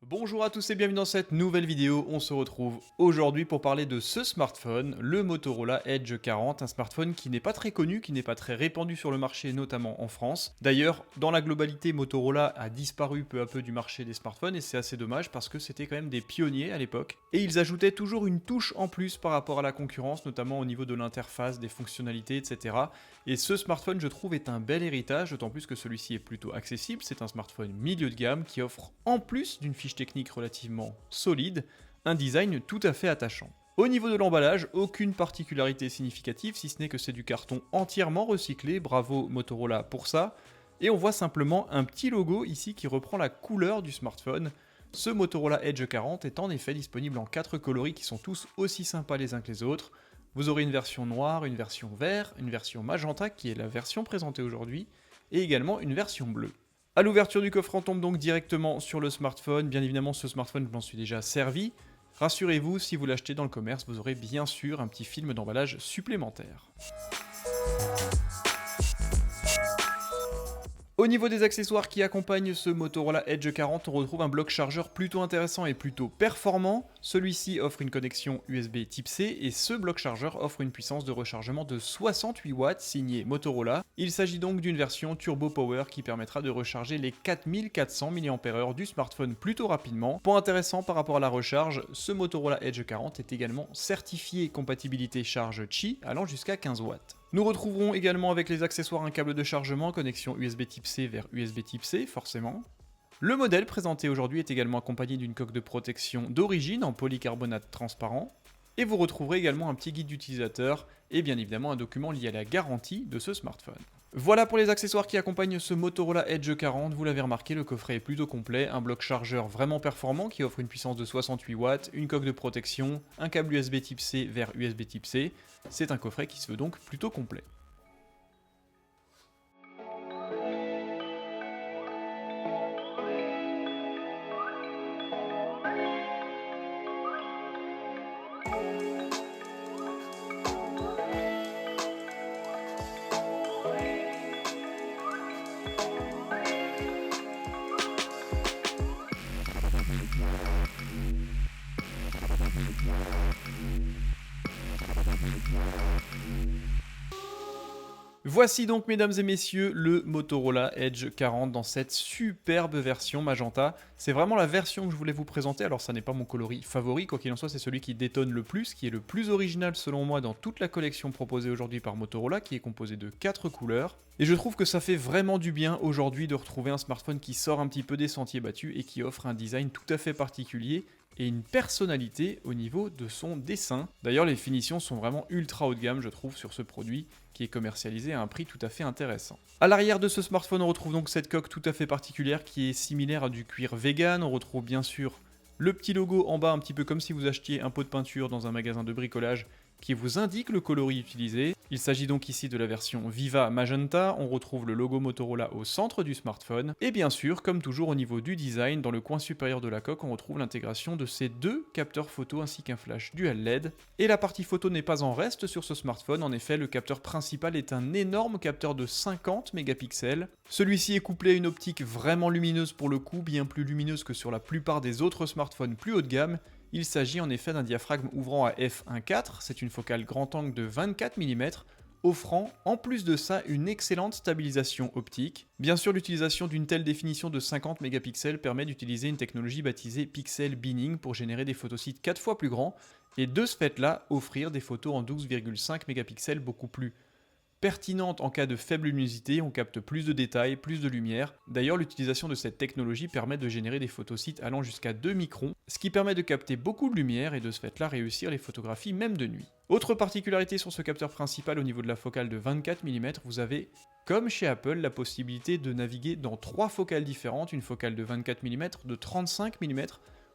Bonjour à tous et bienvenue dans cette nouvelle vidéo. On se retrouve aujourd'hui pour parler de ce smartphone, le Motorola Edge 40, un smartphone qui n'est pas très connu, qui n'est pas très répandu sur le marché, notamment en France. D'ailleurs, dans la globalité, Motorola a disparu peu à peu du marché des smartphones et c'est assez dommage parce que c'était quand même des pionniers à l'époque. Et ils ajoutaient toujours une touche en plus par rapport à la concurrence, notamment au niveau de l'interface, des fonctionnalités, etc. Et ce smartphone, je trouve, est un bel héritage, d'autant plus que celui-ci est plutôt accessible. C'est un smartphone milieu de gamme qui offre, en plus d'une fiche technique relativement solide, un design tout à fait attachant. Au niveau de l'emballage, aucune particularité significative, si ce n'est que c'est du carton entièrement recyclé, bravo Motorola pour ça, et on voit simplement un petit logo ici qui reprend la couleur du smartphone. Ce Motorola Edge 40 est en effet disponible en 4 coloris qui sont tous aussi sympas les uns que les autres. Vous aurez une version noire, une version vert, une version magenta qui est la version présentée aujourd'hui, et également une version bleue. A l'ouverture du coffre, on tombe donc directement sur le smartphone. Bien évidemment, ce smartphone, je m'en suis déjà servi. Rassurez-vous, si vous l'achetez dans le commerce, vous aurez bien sûr un petit film d'emballage supplémentaire. Au niveau des accessoires qui accompagnent ce Motorola Edge 40, on retrouve un bloc chargeur plutôt intéressant et plutôt performant. Celui-ci offre une connexion USB Type C et ce bloc chargeur offre une puissance de rechargement de 68 watts signé Motorola. Il s'agit donc d'une version Turbo Power qui permettra de recharger les 4400 mAh du smartphone plutôt rapidement. Point intéressant par rapport à la recharge, ce Motorola Edge 40 est également certifié compatibilité charge Qi allant jusqu'à 15 watts. Nous retrouverons également avec les accessoires un câble de chargement, connexion USB Type C vers USB Type C, forcément. Le modèle présenté aujourd'hui est également accompagné d'une coque de protection d'origine en polycarbonate transparent. Et vous retrouverez également un petit guide d'utilisateur et bien évidemment un document lié à la garantie de ce smartphone. Voilà pour les accessoires qui accompagnent ce Motorola Edge 40, vous l'avez remarqué, le coffret est plutôt complet, un bloc chargeur vraiment performant qui offre une puissance de 68 watts, une coque de protection, un câble USB Type C vers USB Type C, c'est un coffret qui se veut donc plutôt complet. Voici donc, mesdames et messieurs, le Motorola Edge 40 dans cette superbe version magenta. C'est vraiment la version que je voulais vous présenter. Alors, ça n'est pas mon coloris favori, quoi qu'il en soit, c'est celui qui détonne le plus, qui est le plus original selon moi dans toute la collection proposée aujourd'hui par Motorola, qui est composée de 4 couleurs. Et je trouve que ça fait vraiment du bien aujourd'hui de retrouver un smartphone qui sort un petit peu des sentiers battus et qui offre un design tout à fait particulier et une personnalité au niveau de son dessin. D'ailleurs, les finitions sont vraiment ultra haut de gamme, je trouve, sur ce produit, qui est commercialisé à un prix tout à fait intéressant. A l'arrière de ce smartphone, on retrouve donc cette coque tout à fait particulière qui est similaire à du cuir vegan. On retrouve bien sûr le petit logo en bas, un petit peu comme si vous achetiez un pot de peinture dans un magasin de bricolage, qui vous indique le coloris utilisé. Il s'agit donc ici de la version Viva Magenta, on retrouve le logo Motorola au centre du smartphone, et bien sûr, comme toujours au niveau du design, dans le coin supérieur de la coque, on retrouve l'intégration de ces deux capteurs photo ainsi qu'un flash dual LED. Et la partie photo n'est pas en reste sur ce smartphone, en effet, le capteur principal est un énorme capteur de 50 mégapixels. Celui-ci est couplé à une optique vraiment lumineuse pour le coup, bien plus lumineuse que sur la plupart des autres smartphones plus haut de gamme. Il s'agit en effet d'un diaphragme ouvrant à f1.4, c'est une focale grand angle de 24 mm, offrant en plus de ça une excellente stabilisation optique. Bien sûr, l'utilisation d'une telle définition de 50 mégapixels permet d'utiliser une technologie baptisée pixel binning pour générer des photosites 4 fois plus grands, et de ce fait-là, offrir des photos en 12,5 mégapixels beaucoup plus pertinente en cas de faible luminosité, on capte plus de détails, plus de lumière. D'ailleurs, l'utilisation de cette technologie permet de générer des photosites allant jusqu'à 2 microns, ce qui permet de capter beaucoup de lumière et de ce fait-là réussir les photographies même de nuit. Autre particularité sur ce capteur principal au niveau de la focale de 24 mm, vous avez, comme chez Apple, la possibilité de naviguer dans 3 focales différentes, une focale de 24 mm, de 35 mm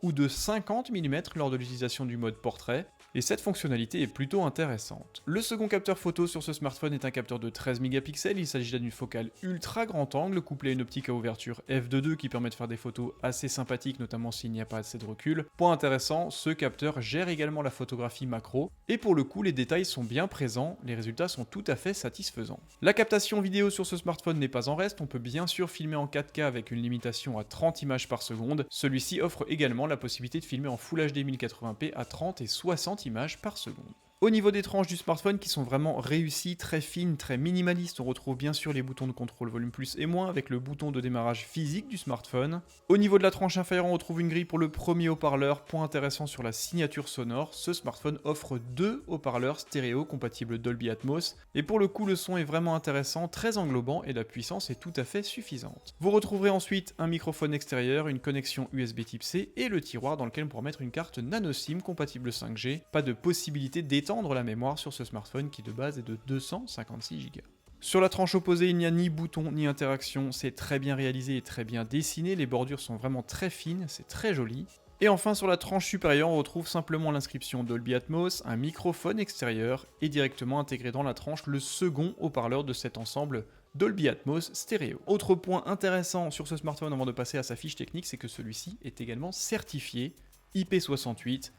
ou de 50 mm lors de l'utilisation du mode portrait. Et cette fonctionnalité est plutôt intéressante. Le second capteur photo sur ce smartphone est un capteur de 13 mégapixels, il s'agit là d'une focale ultra grand angle couplée à une optique à ouverture f2.2 qui permet de faire des photos assez sympathiques, notamment s'il n'y a pas assez de recul. Point intéressant, ce capteur gère également la photographie macro, et pour le coup les détails sont bien présents, les résultats sont tout à fait satisfaisants. La captation vidéo sur ce smartphone n'est pas en reste, on peut bien sûr filmer en 4K avec une limitation à 30 images par seconde, celui-ci offre également la possibilité de filmer en Full HD 1080p à 30 et 60 images par seconde. Au niveau des tranches du smartphone qui sont vraiment réussies, très fines, très minimalistes, on retrouve bien sûr les boutons de contrôle volume plus et moins avec le bouton de démarrage physique du smartphone. Au niveau de la tranche inférieure, on retrouve une grille pour le premier haut-parleur. Point intéressant sur la signature sonore, ce smartphone offre 2 haut-parleurs stéréo compatibles Dolby Atmos, et pour le coup le son est vraiment intéressant, très englobant et la puissance est tout à fait suffisante. Vous retrouverez ensuite un microphone extérieur, une connexion USB Type C et le tiroir dans lequel on pourra mettre une carte nano SIM compatible 5G. Pas de possibilité d'étendre la mémoire sur ce smartphone qui de base est de 256 Go. Sur la tranche opposée, il n'y a ni bouton ni interaction, c'est très bien réalisé et très bien dessiné, les bordures sont vraiment très fines, c'est très joli. Et enfin sur la tranche supérieure, on retrouve simplement l'inscription Dolby Atmos, un microphone extérieur et directement intégré dans la tranche le second haut-parleur de cet ensemble Dolby Atmos stéréo. Autre point intéressant sur ce smartphone avant de passer à sa fiche technique, c'est que celui-ci est également certifié IP68.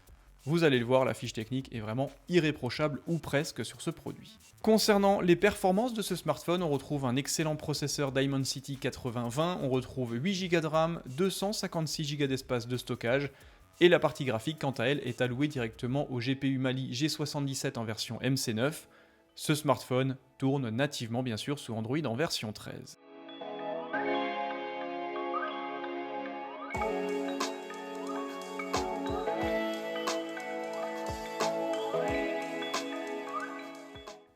Vous allez le voir, la fiche technique est vraiment irréprochable ou presque sur ce produit. Concernant les performances de ce smartphone, on retrouve un excellent processeur Dimensity 8020, on retrouve 8 Go de RAM, 256 Go d'espace de stockage, et la partie graphique quant à elle est allouée directement au GPU Mali G77 en version MC9. Ce smartphone tourne nativement bien sûr sous Android en version 13.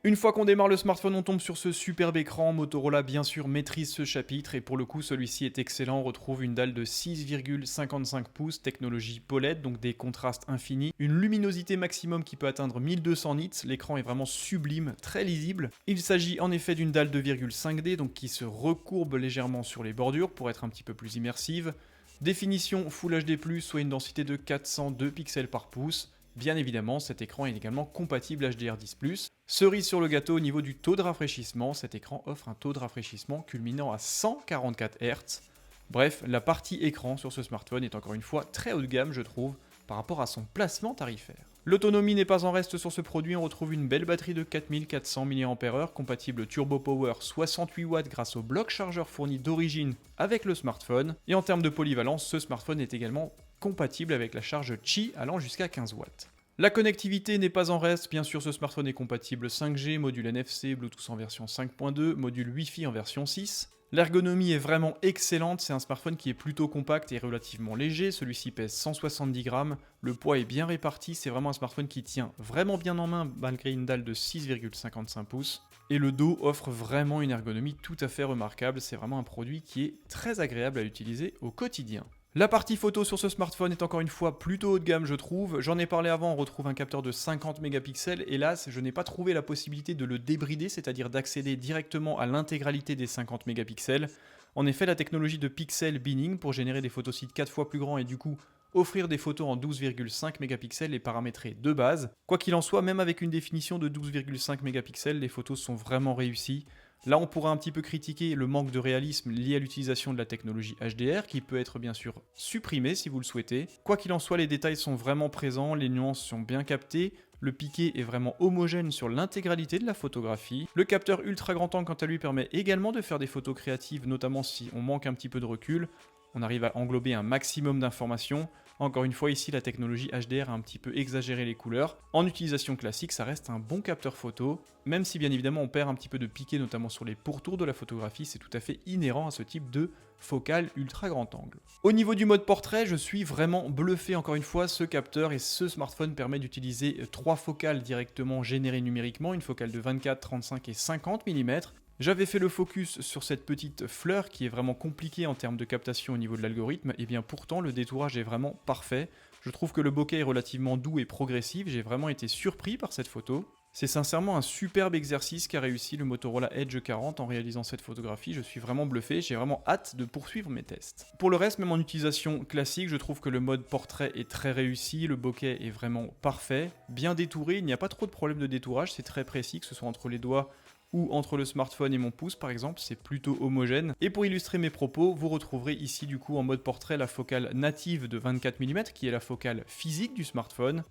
Une fois qu'on démarre le smartphone, on tombe sur ce superbe écran. Motorola bien sûr maîtrise ce chapitre et pour le coup celui-ci est excellent. On retrouve une dalle de 6,55 pouces, technologie POLED, donc des contrastes infinis, une luminosité maximum qui peut atteindre 1200 nits. L'écran est vraiment sublime, très lisible. Il s'agit en effet d'une dalle 2,5D, donc qui se recourbe légèrement sur les bordures pour être un petit peu plus immersive. Définition Full HD+, soit une densité de 402 pixels par pouce. Bien évidemment, cet écran est également compatible HDR10+. Cerise sur le gâteau au niveau du taux de rafraîchissement, cet écran offre un taux de rafraîchissement culminant à 144 Hz. Bref, la partie écran sur ce smartphone est encore une fois très haut de gamme, je trouve, par rapport à son placement tarifaire. L'autonomie n'est pas en reste sur ce produit, on retrouve une belle batterie de 4400 mAh compatible Turbo Power 68 watts grâce au bloc chargeur fourni d'origine avec le smartphone. Et en termes de polyvalence, ce smartphone est également compatible avec la charge Qi allant jusqu'à 15 watts. La connectivité n'est pas en reste, bien sûr ce smartphone est compatible 5G, module NFC, Bluetooth en version 5.2, module Wi-Fi en version 6. L'ergonomie est vraiment excellente, c'est un smartphone qui est plutôt compact et relativement léger, celui-ci pèse 170 grammes, le poids est bien réparti, c'est vraiment un smartphone qui tient vraiment bien en main malgré une dalle de 6,55 pouces. Et le dos offre vraiment une ergonomie tout à fait remarquable, c'est vraiment un produit qui est très agréable à utiliser au quotidien. La partie photo sur ce smartphone est encore une fois plutôt haut de gamme je trouve, j'en ai parlé avant, on retrouve un capteur de 50 mégapixels, hélas je n'ai pas trouvé la possibilité de le débrider, c'est-à-dire d'accéder directement à l'intégralité des 50 mégapixels. En effet la technologie de pixel binning pour générer des photosites 4 fois plus grands et du coup offrir des photos en 12,5 mégapixels est paramétrée de base. Quoi qu'il en soit, même avec une définition de 12,5 mégapixels, les photos sont vraiment réussies. Là, on pourra un petit peu critiquer le manque de réalisme lié à l'utilisation de la technologie HDR, qui peut être bien sûr supprimée si vous le souhaitez. Quoi qu'il en soit, les détails sont vraiment présents, les nuances sont bien captées, le piqué est vraiment homogène sur l'intégralité de la photographie. Le capteur ultra grand angle, quant à lui, permet également de faire des photos créatives, notamment si on manque un petit peu de recul. On arrive à englober un maximum d'informations. Encore une fois, ici, la technologie HDR a un petit peu exagéré les couleurs. En utilisation classique, ça reste un bon capteur photo, même si bien évidemment on perd un petit peu de piqué, notamment sur les pourtours de la photographie, c'est tout à fait inhérent à ce type de focale ultra grand angle. Au niveau du mode portrait, je suis vraiment bluffé encore une fois, ce capteur et ce smartphone permet d'utiliser 3 focales directement générées numériquement, une focale de 24, 35 et 50 mm. J'avais fait le focus sur cette petite fleur qui est vraiment compliquée en termes de captation au niveau de l'algorithme, et bien pourtant le détourage est vraiment parfait. Je trouve que le bokeh est relativement doux et progressif, j'ai vraiment été surpris par cette photo. C'est sincèrement un superbe exercice qu'a réussi le Motorola Edge 40 en réalisant cette photographie. Je suis vraiment bluffé, j'ai vraiment hâte de poursuivre mes tests. Pour le reste, même en utilisation classique, je trouve que le mode portrait est très réussi, le bokeh est vraiment parfait, bien détouré, il n'y a pas trop de problème de détourage, c'est très précis, que ce soit entre les doigts ou entre le smartphone et mon pouce par exemple, c'est plutôt homogène. Et pour illustrer mes propos, vous retrouverez ici du coup en mode portrait la focale native de 24 mm qui est la focale physique du smartphone.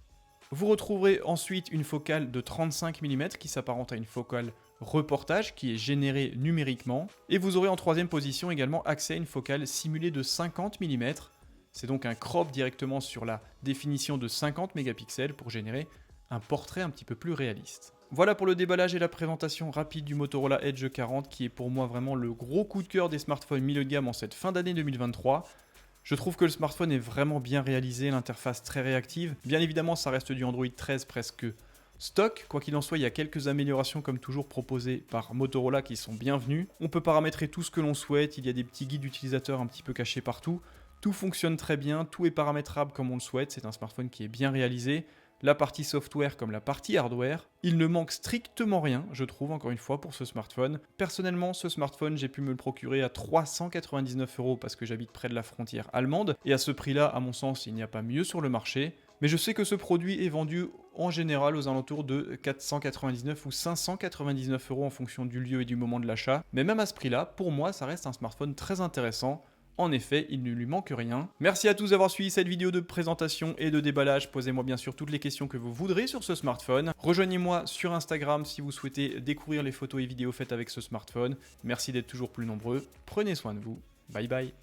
Vous retrouverez ensuite une focale de 35 mm qui s'apparente à une focale reportage qui est générée numériquement. Et vous aurez en troisième position également accès à une focale simulée de 50 mm. C'est donc un crop directement sur la définition de 50 mégapixels pour générer un portrait un petit peu plus réaliste. Voilà pour le déballage et la présentation rapide du Motorola Edge 40 qui est pour moi vraiment le gros coup de cœur des smartphones milieu de gamme en cette fin d'année 2023. Je trouve que le smartphone est vraiment bien réalisé, l'interface très réactive. Bien évidemment, ça reste du Android 13 presque stock. Quoi qu'il en soit, il y a quelques améliorations comme toujours proposées par Motorola qui sont bienvenues. On peut paramétrer tout ce que l'on souhaite, il y a des petits guides d'utilisateurs un petit peu cachés partout. Tout fonctionne très bien, tout est paramétrable comme on le souhaite, c'est un smartphone qui est bien réalisé. La partie software comme la partie hardware. Il ne manque strictement rien, je trouve, encore une fois, pour ce smartphone. Personnellement, ce smartphone, j'ai pu me le procurer à 399 € parce que j'habite près de la frontière allemande. Et à ce prix-là, à mon sens, il n'y a pas mieux sur le marché. Mais je sais que ce produit est vendu en général aux alentours de 499 ou 599 € en fonction du lieu et du moment de l'achat. Mais même à ce prix-là, pour moi, ça reste un smartphone très intéressant. En effet, il ne lui manque rien. Merci à tous d'avoir suivi cette vidéo de présentation et de déballage. Posez-moi bien sûr toutes les questions que vous voudrez sur ce smartphone. Rejoignez-moi sur Instagram si vous souhaitez découvrir les photos et vidéos faites avec ce smartphone. Merci d'être toujours plus nombreux. Prenez soin de vous. Bye bye.